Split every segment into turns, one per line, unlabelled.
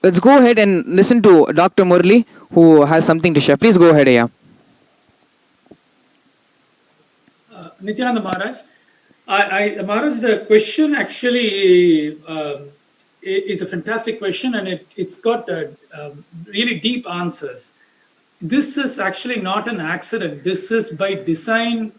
Let's go ahead and listen to Dr. Murli, who has something to share. Please go ahead, Aya.
Nityananda Maharaj, Maharaj, the question actually is a fantastic question, and it's got really deep answers. This is actually not an accident. This is by design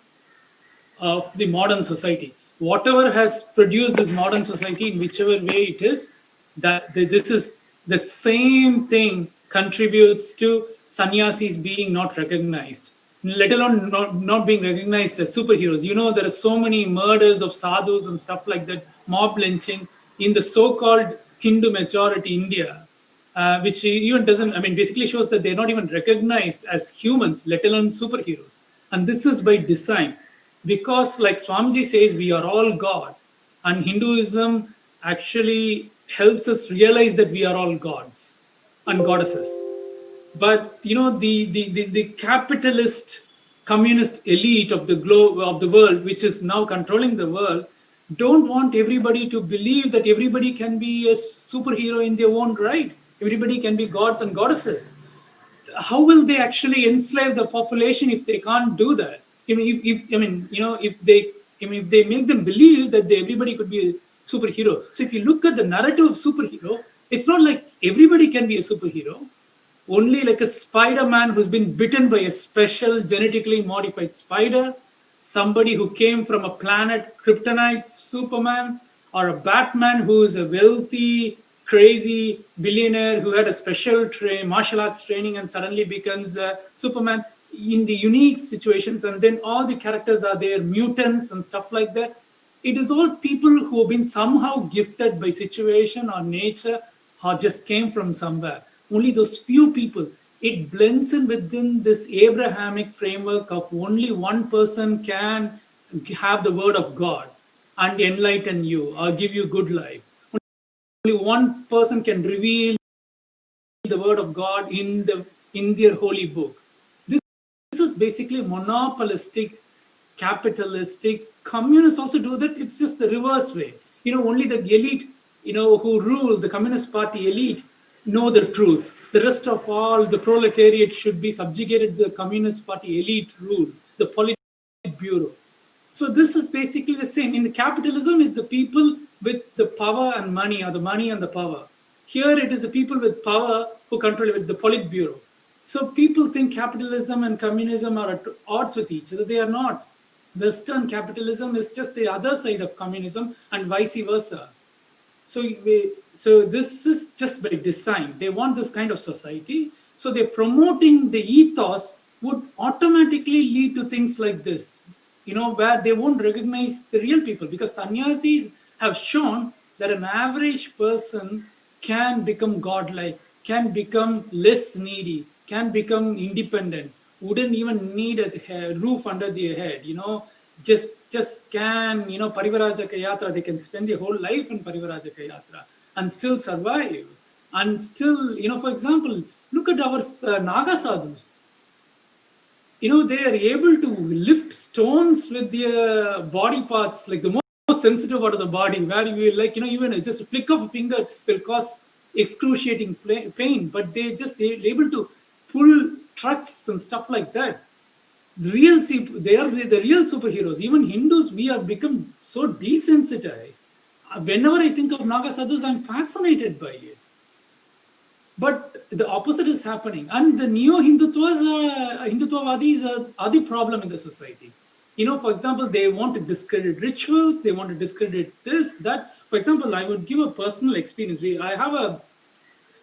of the modern society. Whatever has produced this modern society, in whichever way it is, this is the same thing contributes to sannyasis being not recognized, let alone not being recognized as superheroes. You know, there are so many murders of sadhus and stuff like that, mob lynching in the so-called Hindu majority India, which even doesn't, I mean, basically shows that they're not even recognized as humans, let alone superheroes. And this is by design. Because, like Swamiji says, we are all God. And Hinduism actually helps us realize that we are all gods and goddesses. But you know, the capitalist communist elite of the globe of the world, which is now controlling the world, don't want everybody to believe that everybody can be a superhero in their own right. Everybody can be gods and goddesses. How will they actually enslave the population if they can't do that? I mean, if I mean, you know, if they, I mean, if they make them believe that everybody could be a superhero. So if you look at the narrative of superhero, it's not like everybody can be a superhero. Only like a Spider-Man who's been bitten by a special genetically modified spider, somebody who came from a planet Kryptonite, Superman, or a Batman who is a wealthy, crazy billionaire who had a special martial arts training and suddenly becomes a Superman in the unique situations. And then all the characters are there, mutants and stuff like that. It is all people who have been somehow gifted by situation or nature or just came from somewhere. Only those few people. It blends in within this Abrahamic framework of only one person can have the word of God and enlighten you or give you good life. Only one person can reveal the word of God in their holy book. This is basically monopolistic, capitalistic. Communists also do that. It's just the reverse way. You know, only the elite, you know, who rule the Communist Party elite know the truth. The rest of all, the proletariat should be subjugated to the Communist Party elite rule, the Politburo. So this is basically the same. In the capitalism, it's the people with the power and money, or the money and the power. Here it is the people with power who control it, with the Politburo. So people think capitalism and communism are at odds with each other. They are not. Western capitalism is just the other side of communism and vice versa. So this is just by design. They want this kind of society. So they're promoting the ethos would automatically lead to things like this, you know, where they won't recognize the real people, because sannyasis have shown that an average person can become godlike, can become less needy, can become independent, wouldn't even need a roof under their head, you know, just can, you know, Parivarajaka Yatra, they can spend their whole life in Parivarajaka Yatra and still survive. And still, you know, for example, look at our Naga sadhus. You know, they are able to lift stones with their body parts, like the most sensitive part of the body, where you will, like, you know, even just a flick of a finger will cause excruciating pain, but they just able to pull trucks and stuff like that. They are the real superheroes. Even Hindus, we have become so desensitized. Whenever I think of Naga sadhus, I'm fascinated by it. But the opposite is happening, and the Hindutvavadis are the problem in the society. You know, for example, they want to discredit rituals, they want to discredit this, that. For example, I would give a personal experience. I have a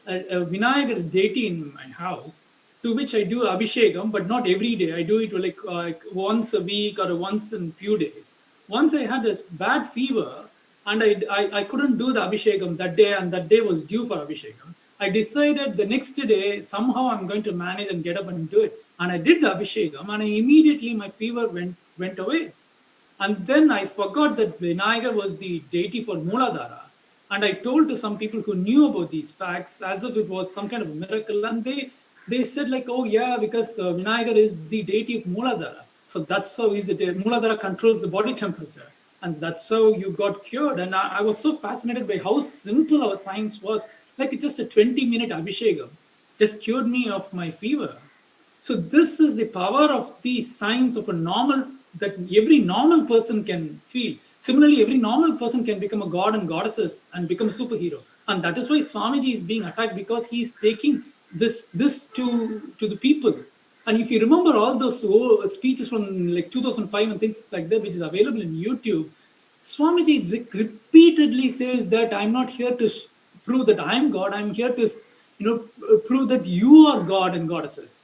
Vinayagar deity in my house, to which I do abhishekam, but not every day. I do it like once a week or once in few days. Once I had a bad fever, and I couldn't do the abhishekam that day, and that day was due for abhishekam. I decided the next day somehow I'm going to manage and get up and do it. And I did the abhishekam, and immediately my fever went away. And then I forgot that Vinayagar was the deity for Mooladhara. And I told to some people who knew about these facts as if it was some kind of miracle. And they said like, oh yeah, because Vinayagar is the deity of Mooladhara. So that's how he's the deity. Mooladhara controls the body temperature. And that's how you got cured. And I was so fascinated by how simple our science was. like just a 20-minute abhishekam just cured me of my fever. So this is the power of the signs of a normal that every normal person can feel. Similarly, every normal person can become a god and goddesses and become a superhero. And that is why Swamiji is being attacked, because he is taking this to the people. And if you remember all those speeches from like 2005 and things like that, which is available in YouTube, Swamiji repeatedly says that I'm not here to prove that I'm God. I'm here to, prove that you are God and goddesses.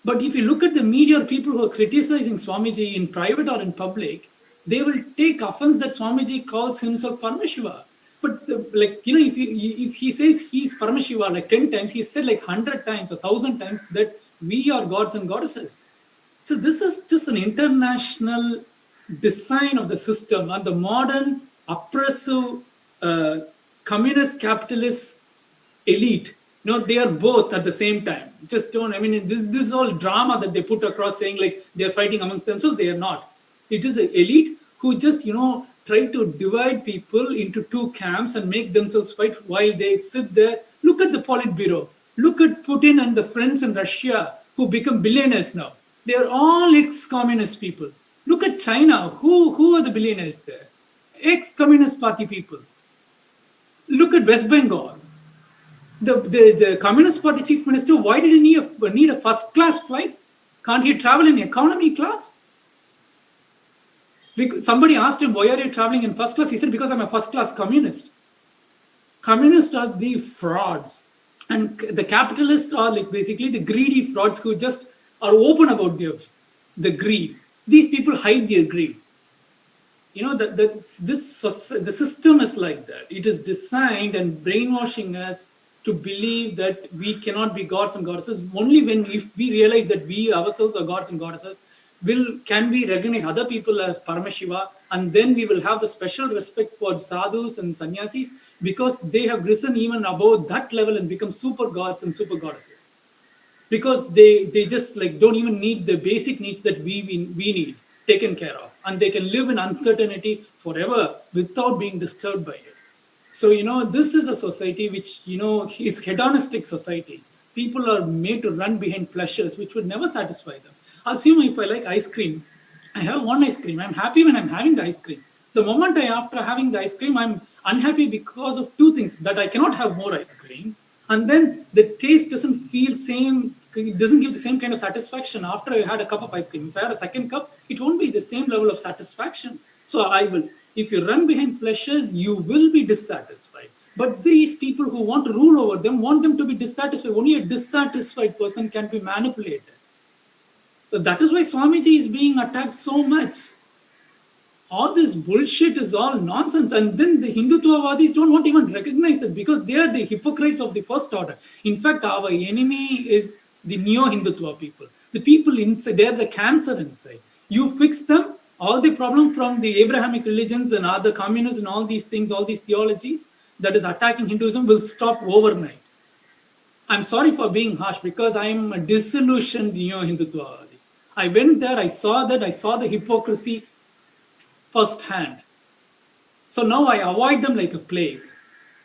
But if you look at the media or people who are criticizing Swamiji in private or in public, they will take offense that Swamiji calls himself Paramashiva. But if he says he's Paramashiva like 10 times, he said like 100 times, 1,000 times that we are gods and goddesses. So this is just an international design of the system, and the modern oppressive communist capitalist elite, they are both at the same time. Just don't, this is all drama that they put across, saying like they're fighting amongst themselves. They are not. It is an elite who just try to divide people into two camps and make themselves fight while they sit there. Look at the Politburo. Look at Putin and the friends in Russia who become billionaires now. They are all ex-communist people. Look at China. Who are the billionaires there? Ex-communist party people. Look at West Bengal. The Communist Party chief minister, why did he need a first-class flight? Can't he travel in economy class? Because somebody asked him, why are you traveling in first class? He said, because I'm a first-class communist. Communists are the frauds. And the capitalists are like basically the greedy frauds who just are open about the greed. These people hide their greed. The system is like that. It is designed and brainwashing us to believe that we cannot be gods and goddesses. Only if we realize that we ourselves are gods and goddesses, can we recognize other people as Paramashiva, and then we will have the special respect for sadhus and sannyasis, because they have risen even above that level and become super gods and super goddesses. Because they just like don't even need the basic needs that we need taken care of, and they can live in uncertainty forever without being disturbed by it. So this is a society which is hedonistic society. People are made to run behind pleasures which would never satisfy them. Assume if I like ice cream, I have one ice cream. I'm happy when I'm having the ice cream. The moment after having the ice cream, I'm unhappy because of two things: that I cannot have more ice cream, and then the taste doesn't feel same. It doesn't give the same kind of satisfaction after I had a cup of ice cream. If I had a second cup, it won't be the same level of satisfaction. So if you run behind pleasures, you will be dissatisfied. But these people who want to rule over them want them to be dissatisfied. Only a dissatisfied person can be manipulated. So that is why Swamiji is being attacked so much. All this bullshit is all nonsense. And then the Hindutvavadis don't want to even recognize that, because they are the hypocrites of the first order. In fact, our enemy is the neo-Hindutva people. The people inside, they are the cancer inside. You fix them, all the problem from the Abrahamic religions and other communists and all these things, all these theologies that is attacking Hinduism will stop overnight. I'm sorry for being harsh, because I'm a disillusioned neo-Hindutvavadi. I went there, I saw the hypocrisy firsthand. So now I avoid them like a plague.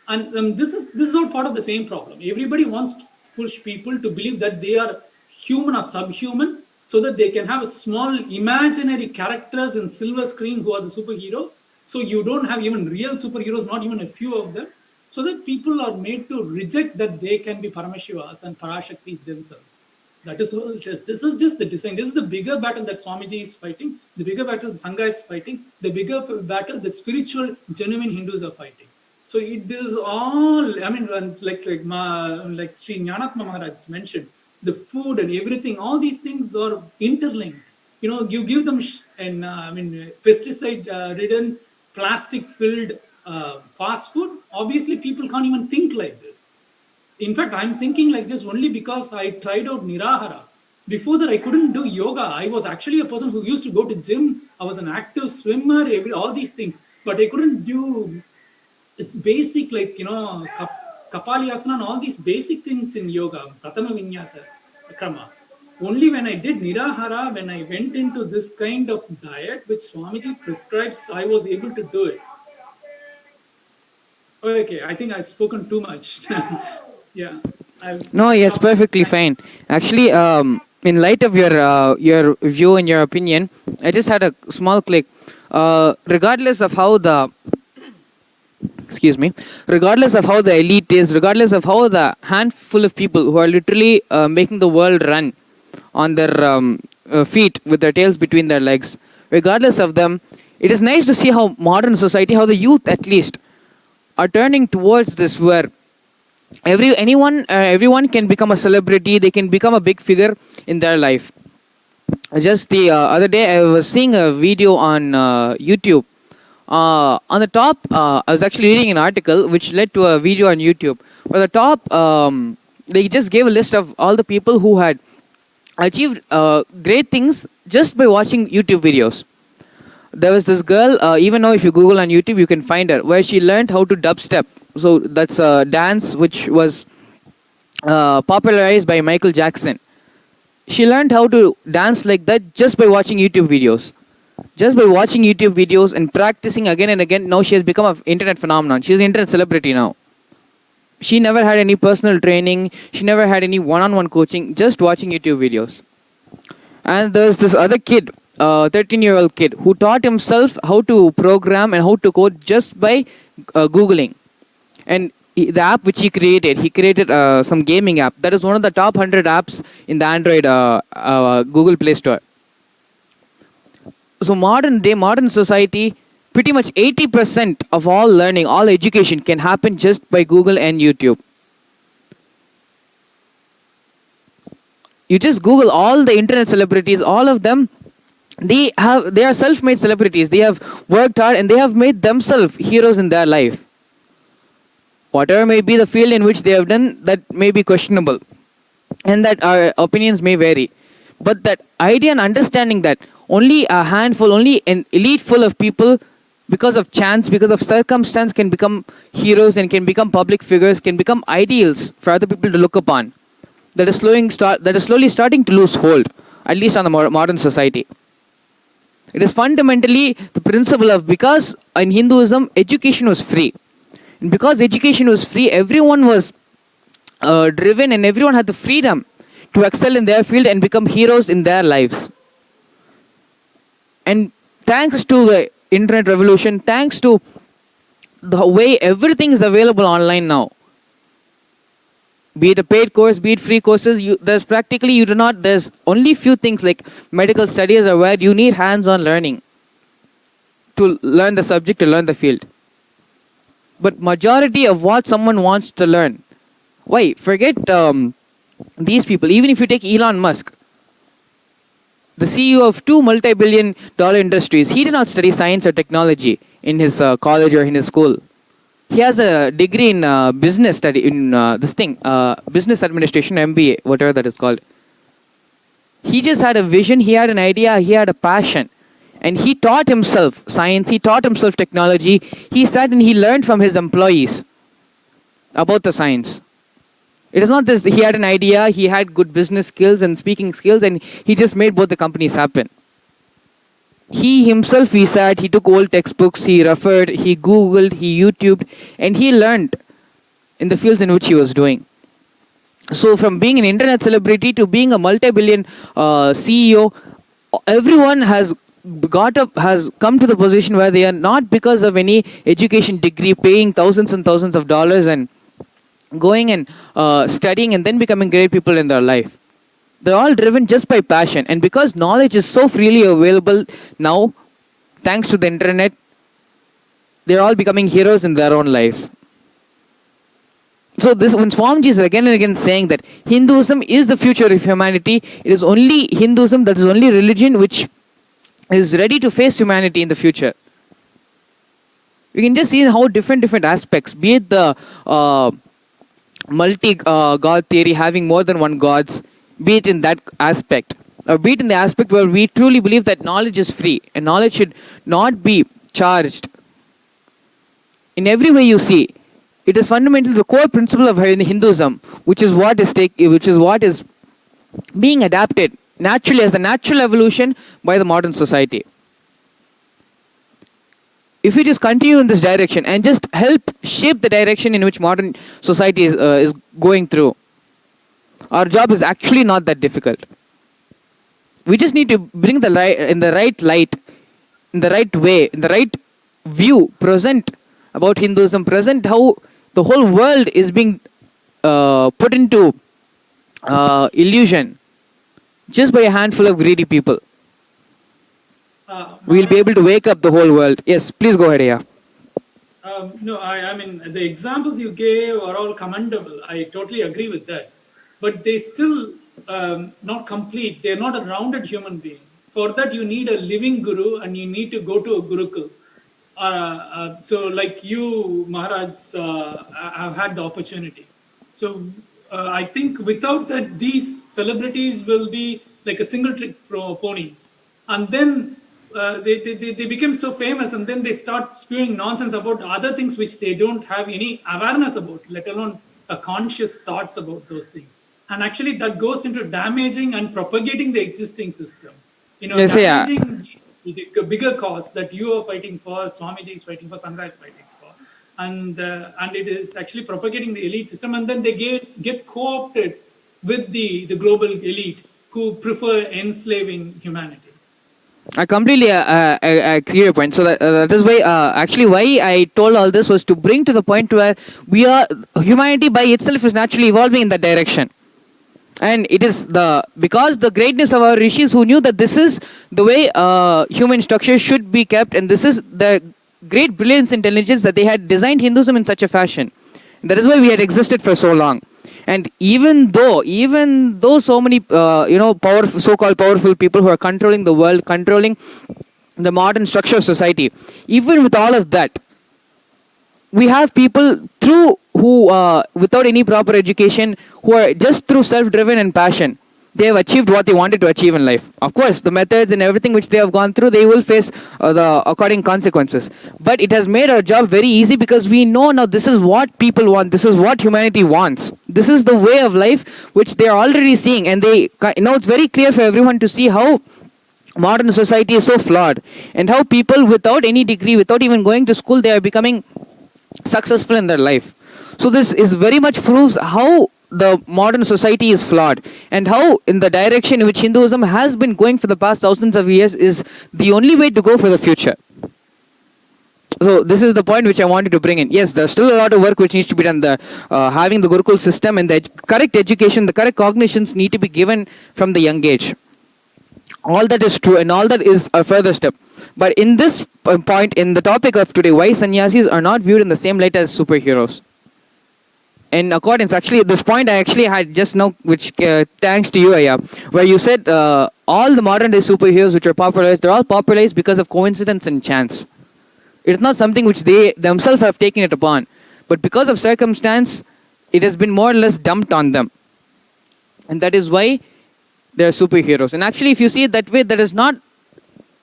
And this is all part of the same problem. Everybody wants to push people to believe that they are human or subhuman, so that they can have a small imaginary characters in silver screen who are the superheroes. So you don't have even real superheroes, not even a few of them, so that people are made to reject that they can be Paramashivas and Parashaktis themselves. That is all. This is just the design. This is the bigger battle that Swamiji is fighting, the bigger battle the Sangha is fighting, the bigger battle the spiritual, genuine Hindus are fighting. So this is all, like Sri Jnanatma Maharaj mentioned, the food and everything, all these things are interlinked. You give them pesticide-ridden, plastic-filled fast food. Obviously, people can't even think like this. In fact, I'm thinking like this only because I tried out Nirahara. Before that, I couldn't do yoga. I was actually a person who used to go to gym. I was an active swimmer, all these things. But I couldn't do, it's basic like, Kapalyasana and all these basic things in yoga, Pratama Vinyasa, Krama. Only when I did Nirahara, when I went into this kind of diet, which Swamiji prescribes, I was able to do it. Okay, I think I've spoken too much. Yeah. I'll
No, yeah, it's
stop this.
perfectly fine. Actually, in light of your view and your opinion, I just had a small click. Regardless of how the excuse me, regardless of how the elite is, regardless of how the handful of people who are literally making the world run on their feet with their tails between their legs, regardless of them, it is nice to see how modern society, how the youth at least, are turning towards this where everyone can become a celebrity, they can become a big figure in their life. Just the other day I was seeing a video on YouTube. On the top, I was actually reading an article which led to a video on YouTube. On the top, they just gave a list of all the people who had achieved great things just by watching YouTube videos. There was this girl, even now if you Google on YouTube, you can find her, where she learned how to dubstep. So that's a dance which was popularized by Michael Jackson. She learned how to dance like that just by watching YouTube videos. Just by watching YouTube videos and practicing again and again, now she has become an internet phenomenon. She's an internet celebrity now. She never had any personal training. She never had any one-on-one coaching. Just watching YouTube videos. And there's this other kid, 13-year-old kid, who taught himself how to program and how to code just by Googling. And the app which he created some gaming app. That is one of the top 100 apps in the Android Google Play Store. So modern society, pretty much 80% of all learning, all education can happen just by Google and YouTube. You just Google all the internet celebrities, all of them, they are self-made celebrities. They have worked hard and they have made themselves heroes in their life. Whatever may be the field in which they have done, that may be questionable, and that our opinions may vary. But that idea and understanding that only a handful, only an elite full of people, because of chance, because of circumstance, can become heroes and can become public figures, can become ideals for other people to look upon. That is slowly starting to lose hold, at least on the modern society. It is fundamentally the principle of, because in Hinduism education was free. And because education was free, everyone was driven and everyone had the freedom to excel in their field and become heroes in their lives. And thanks to the internet revolution, thanks to the way everything is available online now, be it a paid course, be it free courses, there's only few things like medical studies or where you need hands-on learning to learn the subject, to learn the field. But majority of what someone wants to learn, why? Forget these people. Even if you take Elon Musk, the CEO of two multi-billion-dollar industries, he did not study science or technology in his college or in his school. He has a degree in business study, in business administration, MBA, whatever that is called. He just had a vision, he had an idea, he had a passion. And he taught himself science, he taught himself technology. He sat and he learned from his employees about the science. It is not this, he had an idea, he had good business skills and speaking skills, and he just made both the companies happen. He himself, he sat, he took old textbooks, he referred, he Googled, he YouTubed, and he learned in the fields in which he was doing. So from being an internet celebrity to being a multi-billion CEO, everyone has come to the position where they are not because of any education degree, paying thousands and thousands of dollars and going and studying and then becoming great people in their life. They're all driven just by passion. And because knowledge is so freely available now, thanks to the internet, they're all becoming heroes in their own lives. So this, when Swamiji is again and again saying that Hinduism is the future of humanity, it is only Hinduism, that is only religion which is ready to face humanity in the future. You can just see how different aspects, be it the multi-god theory, having more than one gods, be it in that aspect, or be it in the aspect where we truly believe that knowledge is free and knowledge should not be charged. In every way you see, it is fundamentally the core principle of Hinduism, which is what is being adapted naturally as a natural evolution by the modern society. if we just continue in this direction and just help shape the direction in which modern society is going through, our job is actually not that difficult. We just need to bring the right light, in the right way, in the right view, present about Hinduism, present how the whole world is being put into illusion just by a handful of greedy people. We'll be able to wake up the whole world. Yes, please go ahead, yeah.
No, I mean, the examples you gave are all commendable. I totally agree with that. But they still not complete. They're not a rounded human being. For that, you need a living guru and you need to go to a gurukul. So like you, Maharaj, have had the opportunity. So I think without that, these celebrities will be like a single trick pony. And then they become so famous, and then they start spewing nonsense about other things which they don't have any awareness about, let alone a conscious thoughts about those things. And actually that goes into damaging and propagating the existing system.
Yes, yeah.
Damaging the bigger cause that you are fighting for, Swamiji is fighting for, Sangha is fighting for. And it is actually propagating the elite system, and then they get co-opted with the global elite who prefer enslaving humanity.
I completely agree your point. So that is why, actually, why I told all this was to bring to the point where humanity by itself is naturally evolving in that direction. And it is because the greatness of our rishis who knew that this is the way human structure should be kept, and this is the great brilliance, intelligence that they had designed Hinduism in such a fashion. That is why we had existed for so long. And even though so many so-called powerful people who are controlling the world, controlling the modern structure of society, even with all of that, we have people who without any proper education, who are just through self-driven and passion, they have achieved what they wanted to achieve in life. Of course, the methods and everything which they have gone through, they will face the according consequences. But it has made our job very easy because we know now this is what people want. This is what humanity wants. This is the way of life which they are already seeing. And it's very clear for everyone to see how modern society is so flawed, and how people without any degree, without even going to school, they are becoming successful in their life. So this is very much proves how the modern society is flawed, and how in the direction in which Hinduism has been going for the past thousands of years is the only way to go for the future. So this is the point which I wanted to bring in. Yes, there's still a lot of work which needs to be done. Having the Gurukul system and the correct education, the correct cognitions need to be given from the young age. All that is true, and all that is a further step. But in this point, in the topic of today, why sannyasis are not viewed in the same light as superheroes. In accordance, actually, at this point I actually had just now, which thanks to you, Aya, where you said all the modern day superheroes which are popularized, they're all popularized because of coincidence and chance. It's not something which they themselves have taken it upon, but because of circumstance, it has been more or less dumped on them. And that is why they're superheroes. And actually, if you see it that way, that is not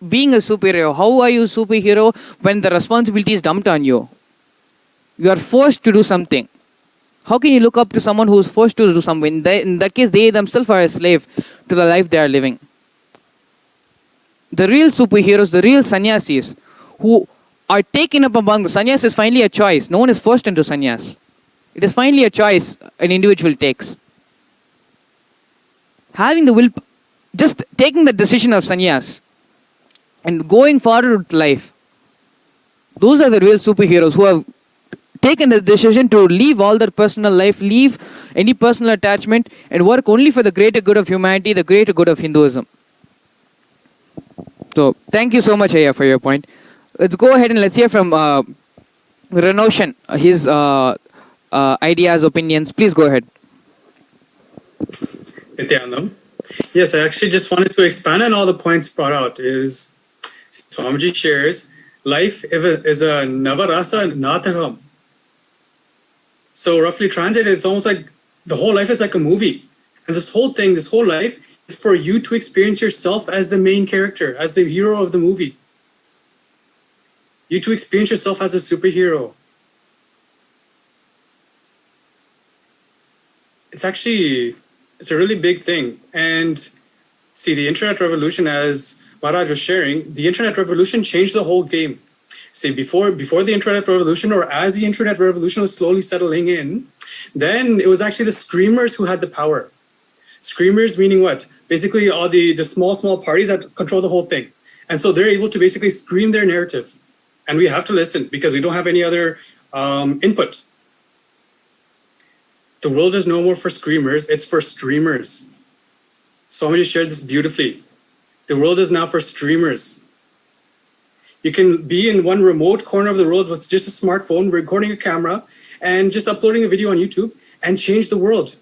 being a superhero. How are you a superhero when the responsibility is dumped on you? You are forced to do something. How can you look up to someone who is forced to do something? In that case, they themselves are a slave to the life they are living. The real superheroes, the real sannyasis, who are taken up among the sannyas, is finally a choice. No one is forced into sannyas. It is finally a choice an individual takes. Having the will, just taking the decision of sannyas and going forward with life, those are the real superheroes who have taken the decision to leave all their personal life, leave any personal attachment, and work only for the greater good of humanity, the greater good of Hinduism. So, thank you so much, Aya, for your point. Let's go ahead and let's hear from Renoshan, his ideas, opinions. Please go ahead.
Nityanandam. Yes, I actually just wanted to expand on all the points brought out. Is Swamiji shares, life is a Navarasa Natakam. So roughly translated, it's almost like the whole life is like a movie. And this whole life is for you to experience yourself as the main character, as the hero of the movie. You to experience yourself as a superhero. It's a really big thing. And see, the internet revolution, as Maharaj was sharing, the internet revolution changed the whole game. See, before the internet revolution, or as the internet revolution was slowly settling in, then it was actually the screamers who had the power. Screamers meaning what? Basically all the small parties that control the whole thing. And so they're able to basically scream their narrative. And we have to listen because we don't have any other input. The world is no more for screamers, it's for streamers. Swamiji shared this beautifully. The world is now for streamers. You can be in one remote corner of the world with just a smartphone, recording a camera, and just uploading a video on YouTube and change the world.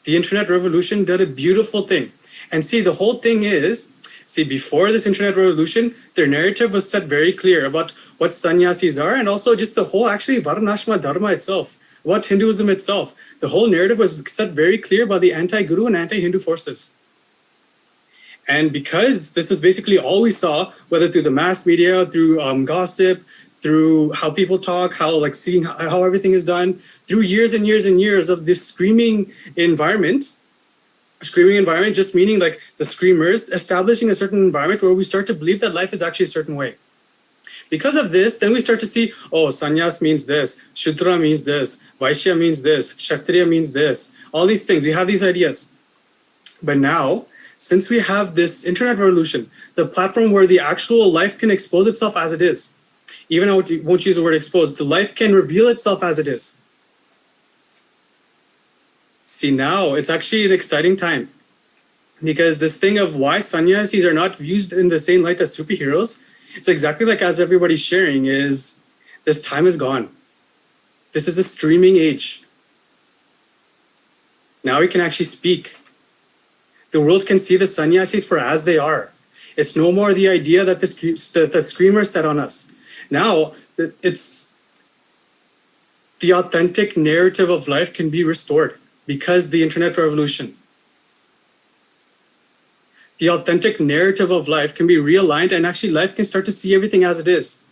The internet revolution did a beautiful thing. And see, the whole thing is, see, before this internet revolution, their narrative was set very clear about what sannyasis are, and also just the whole actually Varnashma Dharma itself, what Hinduism itself. The whole narrative was set very clear by the anti-Guru and anti-Hindu forces. And because this is basically all we saw, whether through the mass media, through gossip, through how people talk, how like seeing how everything is done, through years and years and years of this screaming environment just meaning like the screamers establishing a certain environment where we start to believe that life is actually a certain way. Because of this, then we start to see, oh, sannyas means this, Shudra means this, Vaishya means this, Kshatriya means this, all these things, we have these ideas. But now, since we have this internet revolution, the platform where the actual life can expose itself as it is, even I won't use the word exposed, the life can reveal itself as it is. See, now it's actually an exciting time because this thing of why sannyasis are not viewed in the same light as superheroes, it's exactly like as everybody's sharing is this time is gone. This is the streaming age. Now we can actually speak. The world can see the sannyasis for as they are. It's no more the idea that the screamers set on us. Now it's the authentic narrative of life can be restored because the internet revolution. The authentic narrative of life can be realigned and actually life can start to see everything as it is.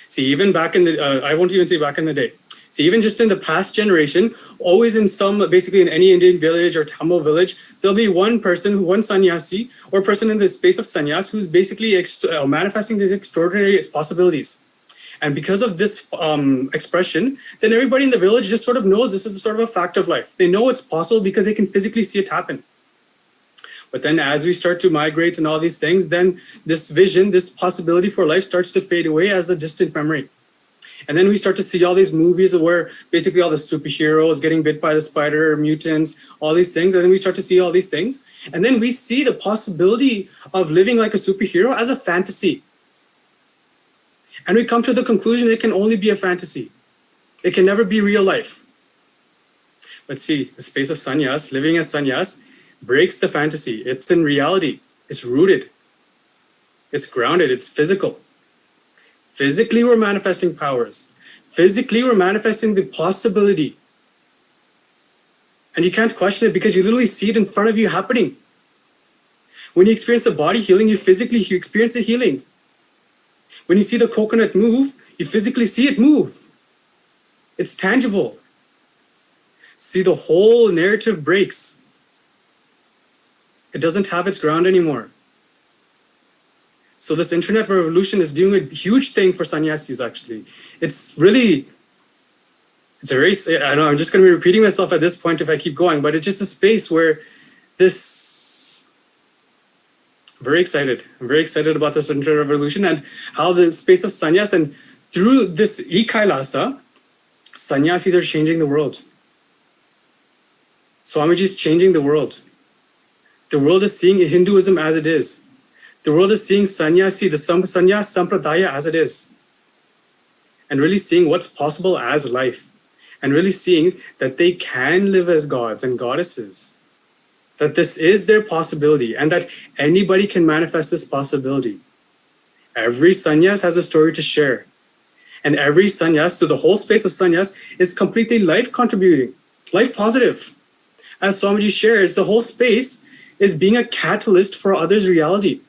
See, even back in the, I won't even say back in the day. See, even just in the past generation, always in some, basically in any Indian village or Tamil village, there'll be one person, one sannyasi or person in the space of sannyas who's basically manifesting these extraordinary possibilities. And because of this expression, then everybody in the village just sort of knows this is a sort of a fact of life. They know it's possible because they can physically see it happen. But then as we start to migrate and all these things, then this vision, this possibility for life starts to fade away as a distant memory. And then we start to see all these movies where basically all the superheroes getting bit by the spider, mutants, all these things. And then we start to see all these things. And then we see the possibility of living like a superhero as a fantasy. And we come to the conclusion it can only be a fantasy. It can never be real life. But see, the space of sannyas, living as sannyas, breaks the fantasy. It's in reality. It's rooted. It's grounded. It's physical. Physically, we're manifesting powers. Physically, we're manifesting the possibility. And you can't question it because you literally see it in front of you happening. When you experience the body healing, you physically experience the healing. When you see the coconut move, you physically see it move. It's tangible. See, the whole narrative breaks. It doesn't have its ground anymore. So this internet revolution is doing a huge thing for sannyasis, actually. It's a very, I know I'm just going to be repeating myself at this point if I keep going, but it's just a space where I'm very excited about this internet revolution and how the space of sannyas and through this e-kailasa, sannyasis are changing the world. Swamiji is changing the world. The world is seeing Hinduism as it is. The world is seeing sannyasi, the sannyas sampradaya as it is. And really seeing what's possible as life. And really seeing that they can live as gods and goddesses. That this is their possibility and that anybody can manifest this possibility. Every sannyas has a story to share. And every sannyas, so the whole space of sannyas is completely life contributing, life positive. As Swamiji shares, the whole space is being a catalyst for others' reality.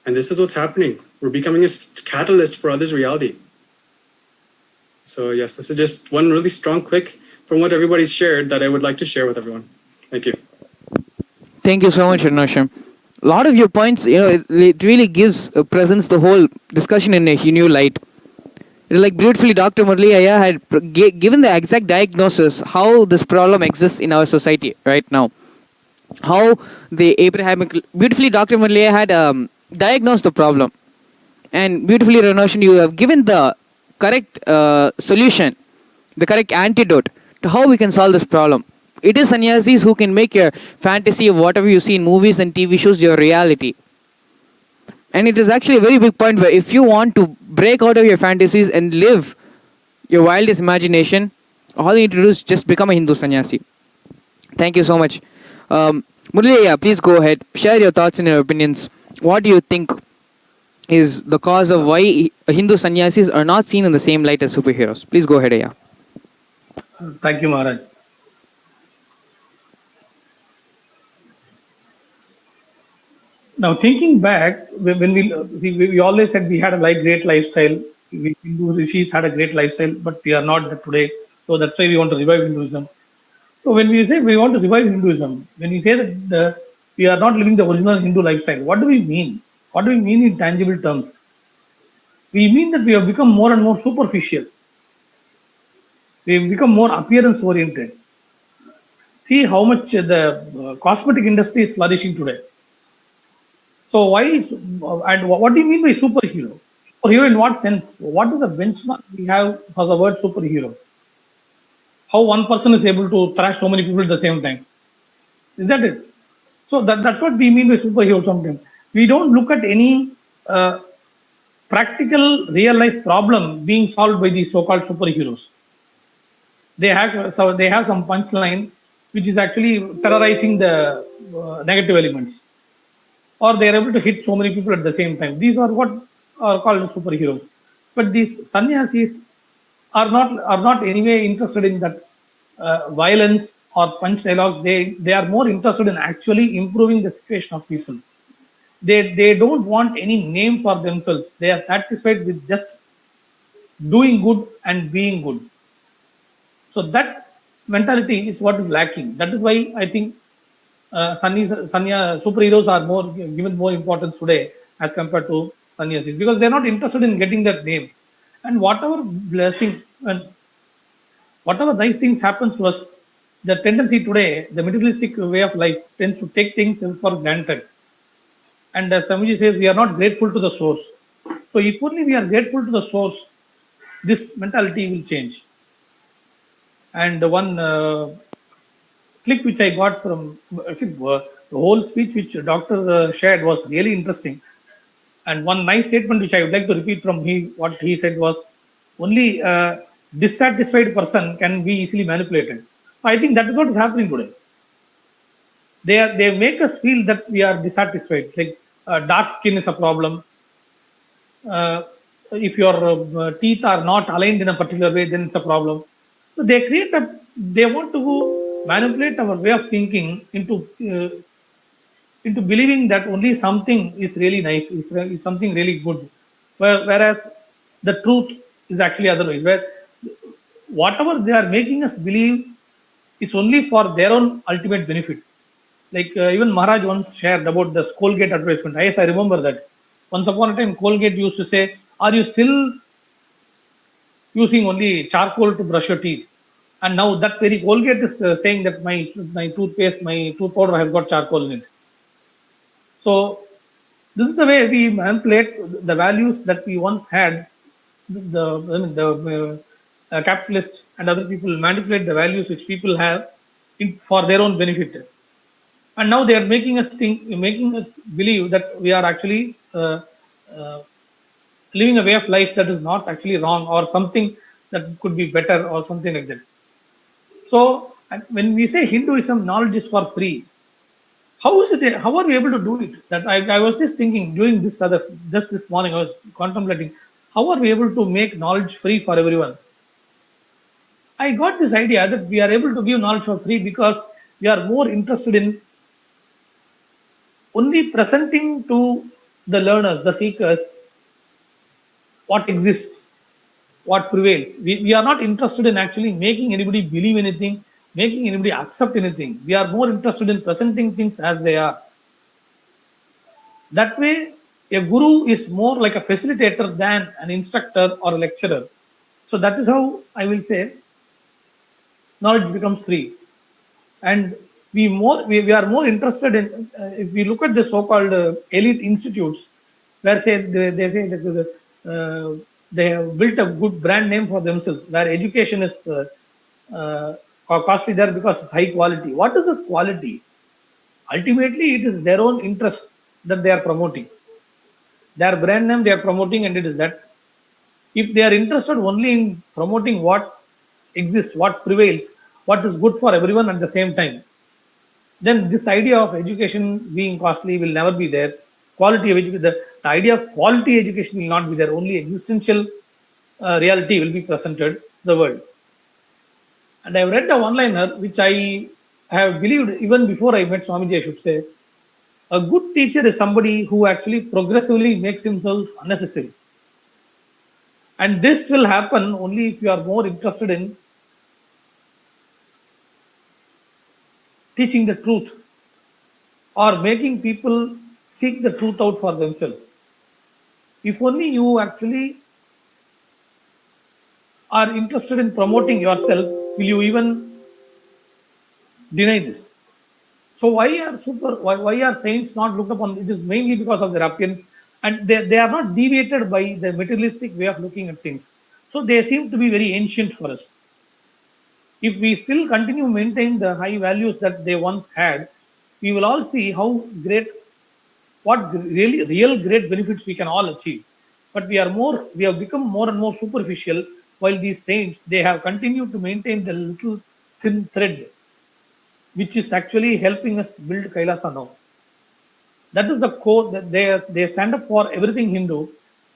And this is what's happening. We're becoming a catalyst for others' reality. So yes, this is just one really strong click from what everybody's shared that I would like to share with everyone. Thank you.
Thank you so much, Ranasham. A lot of your points, it really gives presence the whole discussion in a new light. Like beautifully, Dr. Murli Ayya had given the exact diagnosis how this problem exists in our society right now. How the Abrahamic, beautifully, Dr. Murli Ayya had diagnosed the problem. And beautifully, Ranashan, you have given the correct solution, the correct antidote to how we can solve this problem. It is sannyasis who can make your fantasy of whatever you see in movies and TV shows your reality. And it is actually a very big point where if you want to break out of your fantasies and live your wildest imagination, all you need to do is just become a Hindu sannyasi. Thank you so much. Murli, please go ahead. Share your thoughts and your opinions. What do you think is the cause of why Hindu sannyasis are not seen in the same light as superheroes? Please go ahead, Ayya.
Thank you, Maharaj. Now, thinking back, when we see, we always said we had a great lifestyle. We Hindu rishis had a great lifestyle, but we are not that today. So that's why we want to revive Hinduism. So when we say we want to revive Hinduism, when we say that we are not living the original Hindu lifestyle, what do we mean? What do we mean in tangible terms? We mean that we have become more and more superficial. We have become more appearance oriented. See how much the cosmetic industry is flourishing today. So why, and what do you mean by superhero? Superhero in what sense? What is the benchmark we have for the word superhero? How one person is able to thrash so many people at the same time? Is that it? So that's what we mean by superhero sometimes. We don't look at any practical real life problem being solved by these so-called superheroes. They have some punchline which is actually terrorizing the negative elements, or they are able to hit so many people at the same time. These are what are called superheroes. But these sannyasis are not anyway interested in that violence or punch dialogue. They are more interested in actually improving the situation of people. They don't want any name for themselves. They are satisfied with just doing good and being good. So that mentality is what is lacking. That is why I think superheroes are given more importance today as compared to sannyasis, because they're not interested in getting that name. And whatever blessing and whatever nice things happens to us, the tendency today, the materialistic way of life tends to take things for granted. And as Swamiji says, we are not grateful to the source. So if only we are grateful to the source, this mentality will change. And one clip which I got from the whole speech which Doctor shared was really interesting. And one nice statement which I would like to repeat from what he said was, only a dissatisfied person can be easily manipulated. I think that is what is happening today. They make us feel that we are dissatisfied. Like dark skin is a problem. If your teeth are not aligned in a particular way, then it's a problem. So they want to manipulate our way of thinking into believing that only something is really nice, is something really good, whereas the truth is actually otherwise. Where whatever they are making us believe is only for their own ultimate benefit. Like even Maharaj once shared about the Colgate advertisement. Yes, I remember that. Once upon a time, Colgate used to say, "Are you still using only charcoal to brush your teeth?" And now that very Colgate is saying that my toothpaste, my tooth powder has got charcoal in it. So this is the way we manipulate the values that we once had. The capitalists and other people manipulate the values which people have for their own benefit. And now they are making us believe that we are actually living a way of life that is not actually wrong, or something that could be better, or something like that. So when we say Hinduism, knowledge is for free, how is it? How are we able to do it? That I was just thinking during just this morning, I was contemplating, how are we able to make knowledge free for everyone? I got this idea that we are able to give knowledge for free because we are more interested in only presenting to the learners, the seekers, what exists, what prevails. We are not interested in actually making anybody believe anything making anybody accept anything. We are more interested in presenting things as they are. That way, a guru is more like a facilitator than an instructor or a lecturer. So that is how I will say knowledge becomes free. And we are more interested in if we look at the so-called elite institutes where say they say that they have built a good brand name for themselves where education is costly there because it's high quality. What is this quality? Ultimately, it is their own interest that they are promoting. Their brand name they are promoting, and it is that. If they are interested only in promoting what exists, what prevails, what is good for everyone at the same time, then this idea of education being costly will never be there. Quality of education, the idea of quality education will not be there. Only existential reality will be presented to the world. And I've read a one-liner which I have believed even before I met Swamiji, I should say. A good teacher is somebody who actually progressively makes himself unnecessary. And this will happen only if you are more interested in teaching the truth or making people seek the truth out for themselves. If only you actually are interested in promoting yourself, will you even deny this? So why are saints not looked upon? It is mainly because of their appearance, and they are not deviated by the materialistic way of looking at things. So they seem to be very ancient for us. If we still continue to maintain the high values that they once had, we will all see how great, what really real great benefits we can all achieve. But we have become more and more superficial. While these saints, they have continued to maintain the little thin thread, which is actually helping us build Kailasa now. That is the core that they stand up for everything Hindu,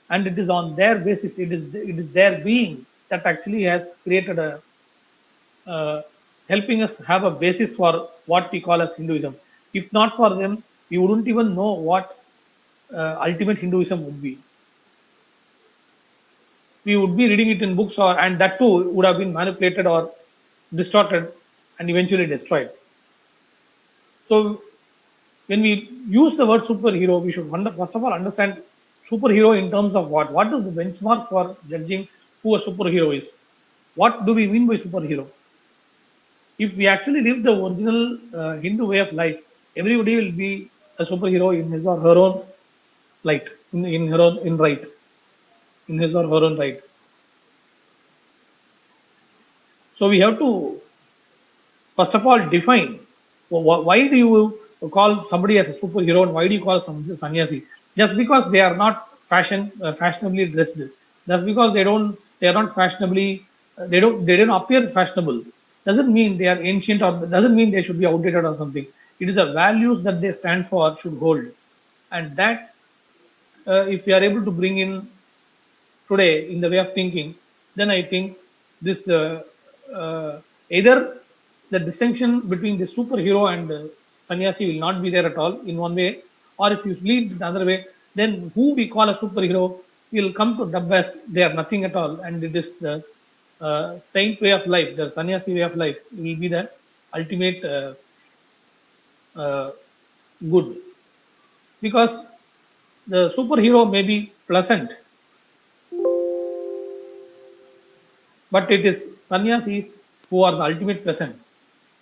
and it is on their basis. It is their being that actually has created a helping us have a basis for what we call as Hinduism. If not for them, we wouldn't even know what ultimate Hinduism would be. We would be reading it in books, or and that too would have been manipulated or distorted and eventually destroyed. So when we use the word superhero, we should first of all understand superhero in terms of what. What is the benchmark for judging who a superhero is? What do we mean by superhero? If we actually live the original Hindu way of life, everybody will be a superhero in his or her own light, in her own in right, in his or her own right. So we have to first of all define why do you call somebody as a superhero and why do you call some sannyasi? Just because they are not fashionably dressed, just because they are not fashionably they don't appear fashionable, doesn't mean they are ancient or doesn't mean they should be outdated or something. It is the values that they stand for should hold, and that if we are able to bring in today in the way of thinking, then I think this either the distinction between the superhero and sannyasi will not be there at all in one way, or if you lead the other way, then who we call a superhero will come to dub as they are nothing at all, and it is the saint way of life, the sannyasi way of life will be the ultimate uh, good, because the superhero may be pleasant, but it is sannyasis who are the ultimate pleasant.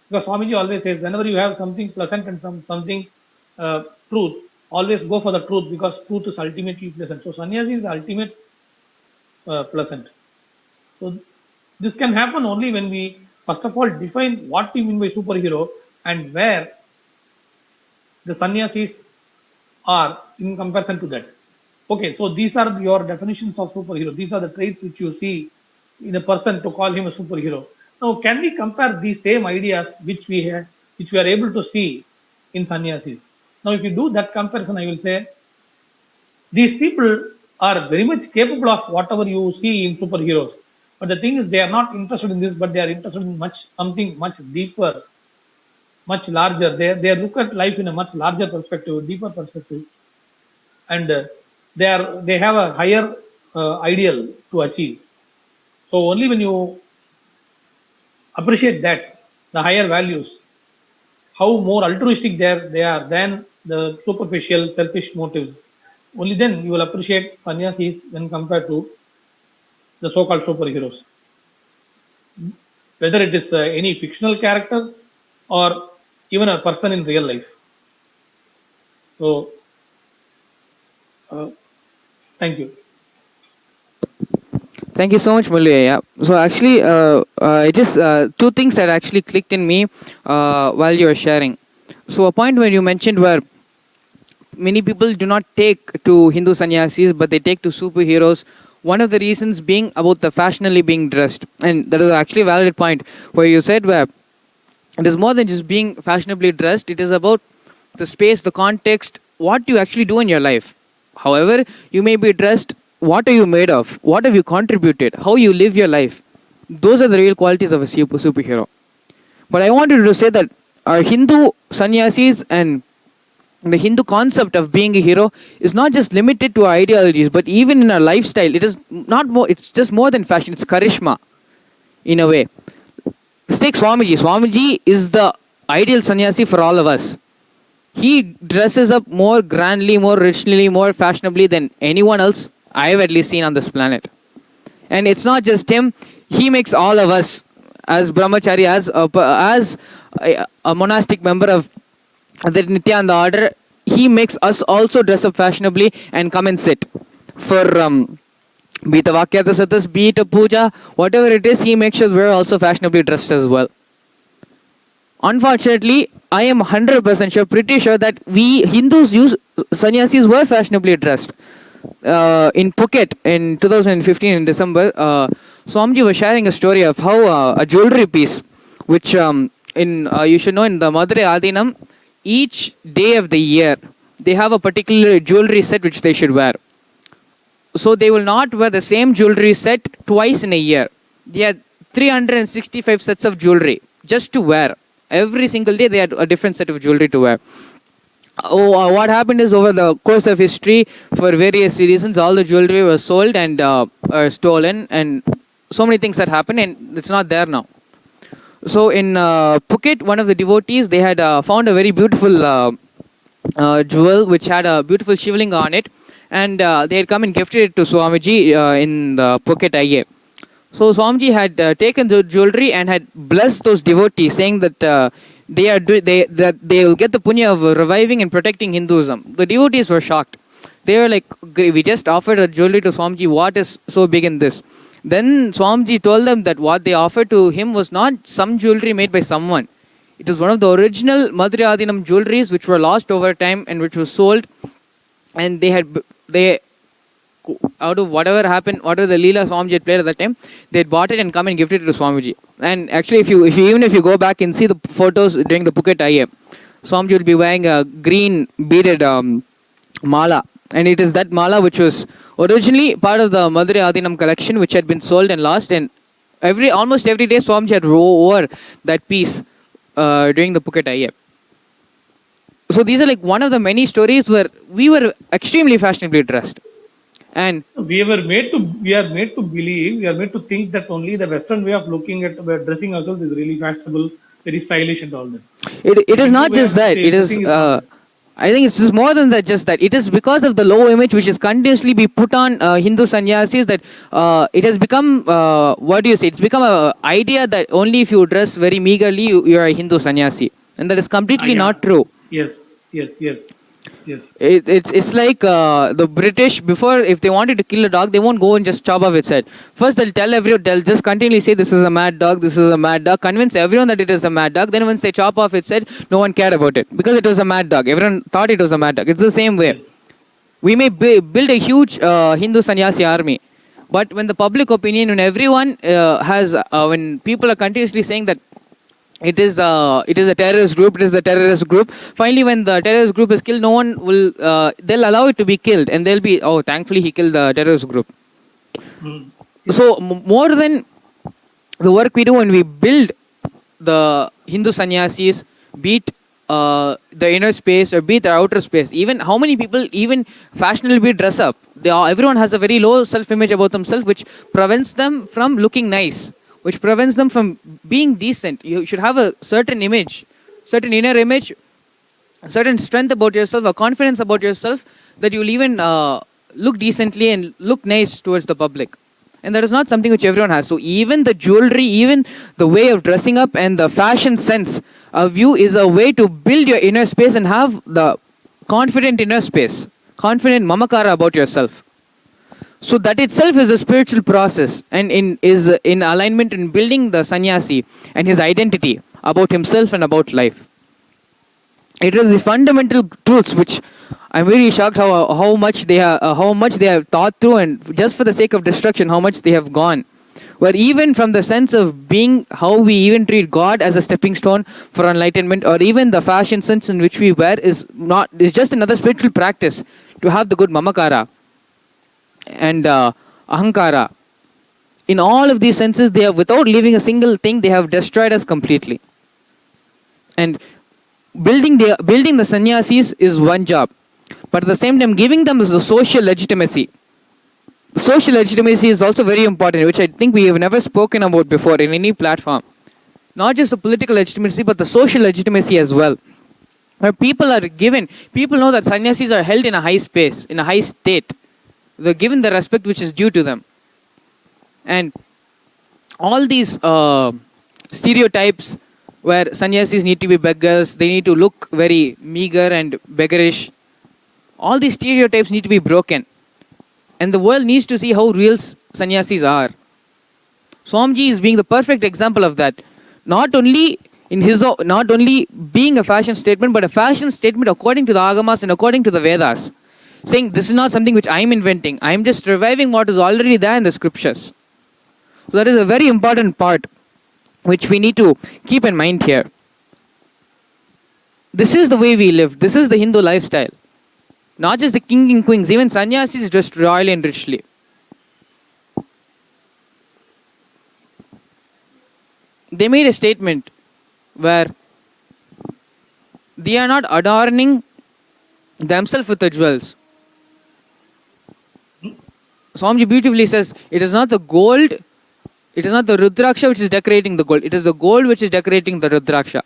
Because Swamiji always says, whenever you have something pleasant and something truth, always go for the truth because truth is ultimately pleasant. So sannyasi is the ultimate pleasant. So this can happen only when we first of all define what we mean by superhero and where the sannyasis are in comparison to that. Okay, so these are your definitions of superhero. These are the traits which you see in a person to call him a superhero. Now, can we compare these same ideas which we have, which we are able to see in sannyasis? Now, if you do that comparison, I will say these people are very much capable of whatever you see in superheroes. But the thing is, they are not interested in this, but they are interested in something much deeper, much larger. They look at life in a much larger perspective, deeper perspective, and they have a higher ideal to achieve. So only when you appreciate that, the higher values, how more altruistic they are than the superficial, selfish motives. Only then you will appreciate sannyasis when compared to the so-called superheroes. Whether it is any fictional character or even a person in real life. So, thank you.
Thank you so much, Mulya. Yeah. So actually, just two things that actually clicked in me while you were sharing. So a point where you mentioned where many people do not take to Hindu sannyasis, but they take to superheroes. One of the reasons being about the fashionably being dressed, and that is actually a valid point where you said where it is more than just being fashionably dressed. It is about the space, the context, what you actually do in your life. However, you may be dressed. What are you made of? What have you contributed? How you live your life? Those are the real qualities of a superhero. But I wanted to say that our Hindu sannyasis and the Hindu concept of being a hero is not just limited to our ideologies, but even in our lifestyle. It is not more. It's just more than fashion. It's charisma, in a way. Let's take Swamiji. Swamiji is the ideal sannyasi for all of us. He dresses up more grandly, more richly, more fashionably than anyone else I've at least seen on this planet. And it's not just him. He makes all of us, as brahmachari, as a monastic member of the Nityananda order, he makes us also dress up fashionably and come and sit for be it a Vakyata Satas, be it a puja, whatever it is, he makes us we're also fashionably dressed as well. Unfortunately, I am 100% sure, pretty sure that we Hindus sannyasis were fashionably dressed. In Phuket in 2015 in December, Swamiji was sharing a story of how a jewelry piece, which you should know in the Madurai Adinam, each day of the year they have a particular jewelry set which they should wear. So they will not wear the same jewelry set twice in a year. They had 365 sets of jewelry just to wear. Every single day they had a different set of jewelry to wear. What happened is over the course of history, for various reasons, all the jewelry was sold and stolen, and so many things that happened, and it's not there now. So in Phuket, one of the devotees, they had found a very beautiful jewel which had a beautiful shivlinga on it, and they had come and gifted it to Swamiji in the Phuket IA. So Swamiji had taken the jewelry and had blessed those devotees, saying that they will get the punya of reviving and protecting Hinduism. The devotees were shocked. They were like, we just offered a jewelry to Swamiji. What is so big in this? Then Swamiji told them that what they offered to him was not some jewelry made by someone. It was one of the original Madurai Adinam jewelries which were lost over time and which was sold. And they out of whatever happened, whatever the Leela Swamiji had played at that time, they had bought it and come and gifted it to Swamiji. And actually, if you go back and see the photos during the Phuket IA, Swamiji will be wearing a green beaded mala. And it is that mala which was originally part of the Madurai Adinam collection, which had been sold and lost. And almost every day, Swamiji had wore that piece during the Phuket IA. So these are like one of the many stories where we were extremely fashionably dressed. And
we are made to believe, we are made to think that only the Western way of looking at dressing ourselves is really fashionable, very stylish and all that.
It is not just that. It is. I think it's just more than that. Just that it is because of the low image which is continuously be put on Hindu sannyasis that it has become. What do you say? It's become an idea that only if you dress very meagerly you are a Hindu sannyasi, and that is completely not true.
Yes.
It's like the British before, if they wanted to kill a dog, they won't go and just chop off its head. First, they'll just continually say this is a mad dog, this is a mad dog, convince everyone that it is a mad dog. Then once they chop off its head, no one cared about it because it was a mad dog. Everyone thought it was a mad dog. It's the same way. We may build a huge Hindu sannyasi army, but when the public opinion, when everyone when people are continuously saying that it is a terrorist group, finally when the terrorist group is killed, no one will they'll allow it to be killed, and they'll be, oh, thankfully he killed the terrorist group. So more than the work we do when we build the Hindu sannyasis, be it the inner space or be it the outer space, even how many people even fashionably dress up, everyone has a very low self-image about themselves which prevents them from looking nice. which prevents them from being decent. You should have a certain image, certain inner image, a certain strength about yourself, a confidence about yourself, that you'll even look decently and look nice towards the public. And that is not something which everyone has. So even the jewelry, even the way of dressing up and the fashion sense of you is a way to build your inner space and have the confident inner space, confident mamakara about yourself. So that itself is a spiritual process and is in alignment in building the sannyasi and his identity about himself and about life. It is the fundamental truths which I'm very shocked how much they have thought through, and just for the sake of destruction, how much they have gone. Where even from the sense of being, how we even treat God as a stepping stone for enlightenment, or even the fashion sense in which we wear is just another spiritual practice to have the good mamakara and ahankara. In all of these senses, they have, without leaving a single thing, they have destroyed us completely. And building the sannyasis is one job, but at the same time giving them the social legitimacy. Social legitimacy is also very important, which I think we have never spoken about before in any platform. Not just the political legitimacy, but the social legitimacy as well. Where people know that sannyasis are held in a high space, in a high state. They're given the respect which is due to them. And all these stereotypes where sannyasis need to be beggars, they need to look very meager and beggarish. All these stereotypes need to be broken. And the world needs to see how real sannyasis are. Swamiji is being the perfect example of that. Not only being a fashion statement, but a fashion statement according to the Agamas and according to the Vedas. Saying this is not something which I'm inventing. I'm just reviving what is already there in the scriptures. So that is a very important part which we need to keep in mind here. This is the way we live. This is the Hindu lifestyle. Not just the king and queens, even sannyasis dressed royally and richly. They made a statement where they are not adorning themselves with the jewels. Swamiji beautifully says, it is not the gold, it is not the Rudraksha which is decorating the gold, it is the gold which is decorating the Rudraksha.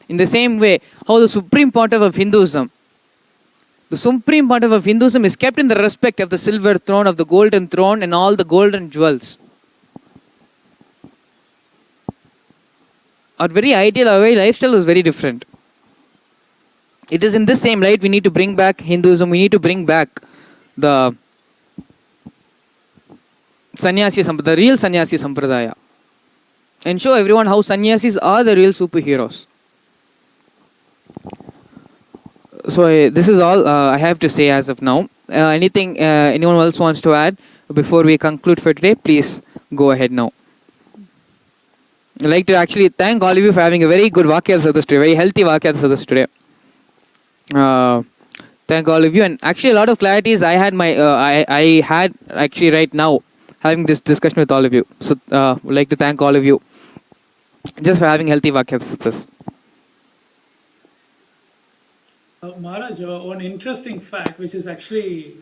In the same way, how the supreme pontiff of Hinduism, is kept in the respect of the silver throne, of the golden throne and all the golden jewels. Our very ideal, our very lifestyle is very different. It is in this same light we need to bring back Hinduism, we need to bring back the the real sannyasi sampradaya, and show everyone how sannyasis are the real superheroes. So this is all I have to say as of now. Anything anyone else wants to add before we conclude for today, please go ahead now. I'd like to actually thank all of you for having a very good Vakya Sadhus today, very healthy Vakya Sadhus today. Thank all of you, and actually a lot of clarities I had actually right now having this discussion with all of you. So would like to thank all of you just for having healthy Vakya Sadhus.
Maharaj, one interesting fact, which is actually,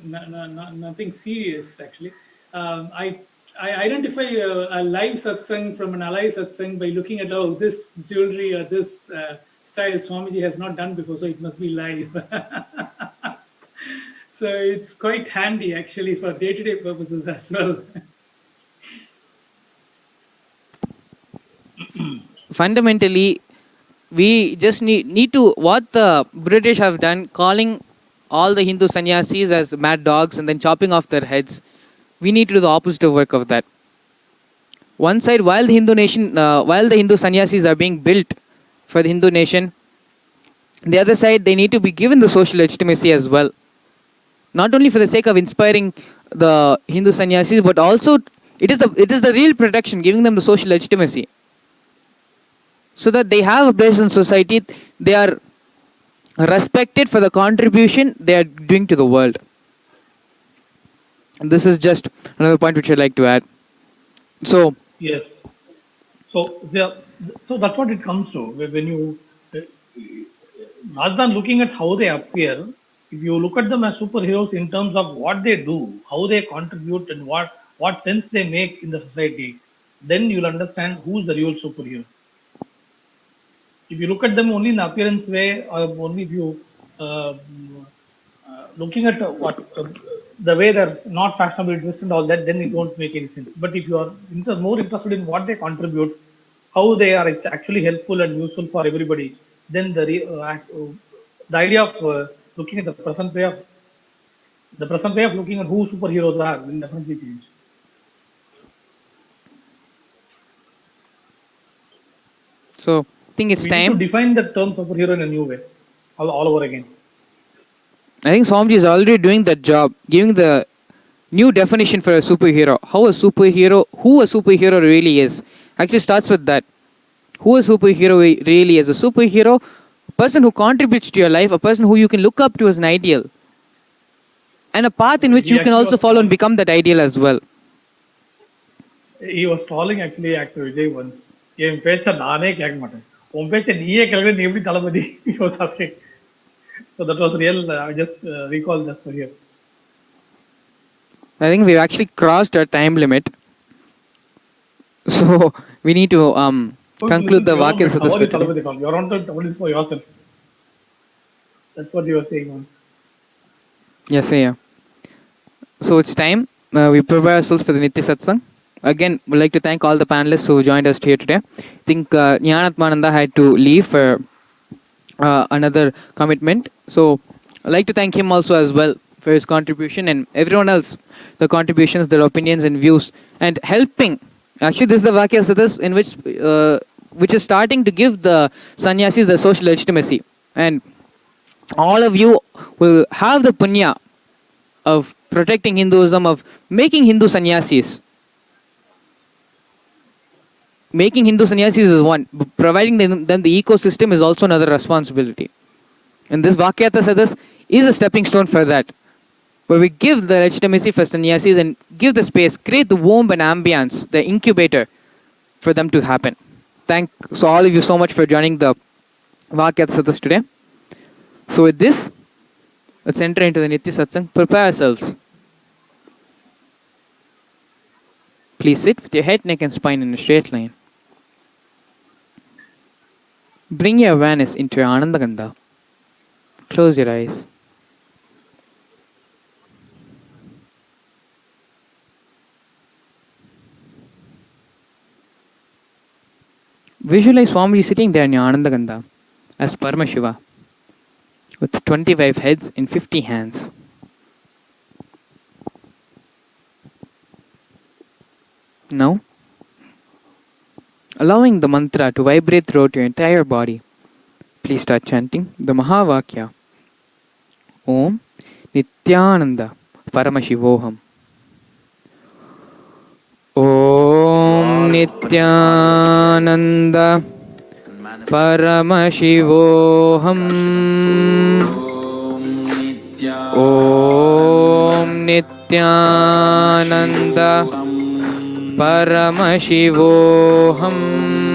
nothing serious actually. I identify a live satsang from an alive satsang by looking at, this jewelry or this style Swamiji has not done before, so it must be live. So it's quite handy actually for day-to-day purposes as well.
Fundamentally, we just need to, what the British have done, calling all the Hindu sannyasis as mad dogs and then chopping off their heads. We need to do the opposite work of that. One side, while the Hindu sannyasis are being built for the Hindu nation, the other side, they need to be given the social legitimacy as well. Not only for the sake of inspiring the Hindu sannyasis, but also it is the real protection, giving them the social legitimacy, so that they have a place in society. They are respected for the contribution they are doing to the world. And this is just another point which I'd like to add. So
Yes. So that's what it comes to. When you, rather than looking at how they appear, if you look at them as superheroes in terms of what they do, how they contribute, and what sense they make in the society, then you'll understand who's the real superhero. If you look at them only in the appearance way, or only if you looking at the way they're not fashionably dressed and all that, then it won't make any sense. But if you are more interested in what they contribute, how they are actually helpful and useful for everybody, then the idea of looking at the present way of looking at who superheroes are will definitely change.
So I think it's
We need
time.
to define the term superhero in a new way, all over again.
I think Swamiji is already doing that job, giving the new definition for a superhero. Who a superhero really is. Actually starts with that. Who a superhero really is. A superhero, a person who contributes to your life, a person who you can look up to as an ideal. And a path in which you can also follow and become that ideal as well.
He was trolling actually actor Vijay once. என் பேச்ச நானே கேட்க மாட்டேன், உன் பேச்ச நீயே கேட்க நீ எப்படி தளபதி? He was asking. So that was real. I just recall that for here.
I think we've actually crossed our time limit. So we need to conclude the Vakyas of this video.
You're on only for yourself. That's what you were saying.
Yes, yeah. So it's time. We prepare ourselves for the Nitya Satsang. Again, we'd like to thank all the panelists who joined us here today. I think Jnanatmananda had to leave for another commitment. So I'd like to thank him also as well for his contribution, and everyone else, the contributions, their opinions and views, and helping. Actually, this is the Vakya Sadas in which is starting to give the sannyasis the social legitimacy. And all of you will have the punya of protecting Hinduism, of making Hindu sannyasis. Making Hindu sannyasis is one, but providing them the ecosystem is also another responsibility. And this Vakyata Sadas is a stepping stone for that, where we give the legitimacy for sannyasis and give the space, create the womb and ambience, the incubator for them to happen. Thanks all of you so much for joining the Vakyata Sadas today. So with this, let's enter into the Nitya Satsang. Prepare ourselves. Please sit with your head, neck and spine in a straight line. Bring your awareness into your Anandagandha. Close your eyes. Visualize Swamiji sitting there in your Anandagandha as Paramashiva with 25 heads in 50 hands. Now, allowing the mantra to vibrate throughout your entire body, please start chanting the Mahavakya. Om Nityananda Paramashivoham. Om Nityananda Paramashivoham. Om Nityananda Paramashivoham.